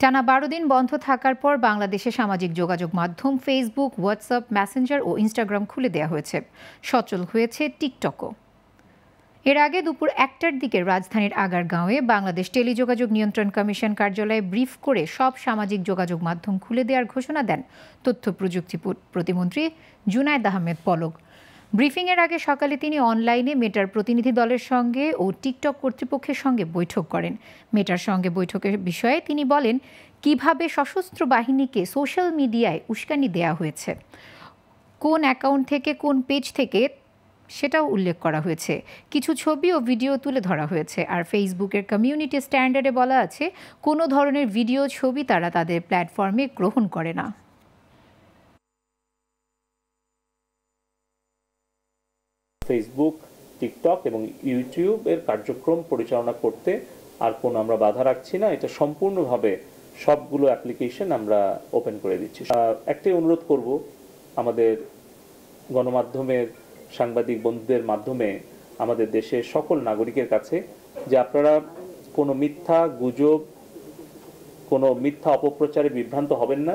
টানা ১২ দিন বন্ধ থাকার পর বাংলাদেশে সামাজিক যোগাযোগ মাধ্যম ফেসবুক, হোয়াটসঅ্যাপ, মেসেঞ্জার ও ইনস্টাগ্রাম খুলে দেওয়া হয়েছে। সচল হয়েছে টিকটকও। এর আগে দুপুর ১টার দিকে রাজধানীর আগারগাঁওয়ে বাংলাদেশ টেলিযোগাযোগ নিয়ন্ত্রণ কমিশন কার্যালয়ে ব্রিফ করে সব সামাজিক যোগাযোগ মাধ্যম খুলে দেওয়ার ঘোষণা দেন তথ্য প্রযুক্তি প্রতিমন্ত্রী জুনায়েদ আহমেদ পলক। ব্রিফিংয়ের আগে সকালে তিনি অনলাইনে মেটার প্রতিনিধি দলের সঙ্গে ও টিকটক কর্তৃপক্ষের সঙ্গে বৈঠক করেন। মেটার সঙ্গে বৈঠকের বিষয়ে তিনি বলেন কিভাবে সশস্ত্র বাহিনীকে সোশ্যাল মিডিয়ায় উস্কানি দেওয়া হয়েছে, কোন অ্যাকাউন্ট থেকে কোন পেজ থেকে সেটাও উল্লেখ করা হয়েছে। কিছু ছবি ও ভিডিও তুলে ধরা হয়েছে। আর ফেসবুকের কমিউনিটি স্ট্যান্ডার্ডে বলা আছে কোনো ধরনের ভিডিও ছবি তারা তাদের প্ল্যাটফর্মে গ্রহণ করে না। ফেসবুক, টিকটক এবং ইউটিউব এর কার্যক্রম পরিচালনা করতে আর কোনো আমরা বাধা রাখছি না। এটা সম্পূর্ণভাবে সবগুলো অ্যাপ্লিকেশন আমরা ওপেন করে দিচ্ছি। একটাই অনুরোধ করব আমাদের গণমাধ্যমের সাংবাদিক বন্ধুদের মাধ্যমে আমাদের দেশের সকল নাগরিকের কাছে যে আপনারা কোনো মিথ্যা গুজব, কোনো মিথ্যা অপপ্রচারে বিভ্রান্ত হবেন না।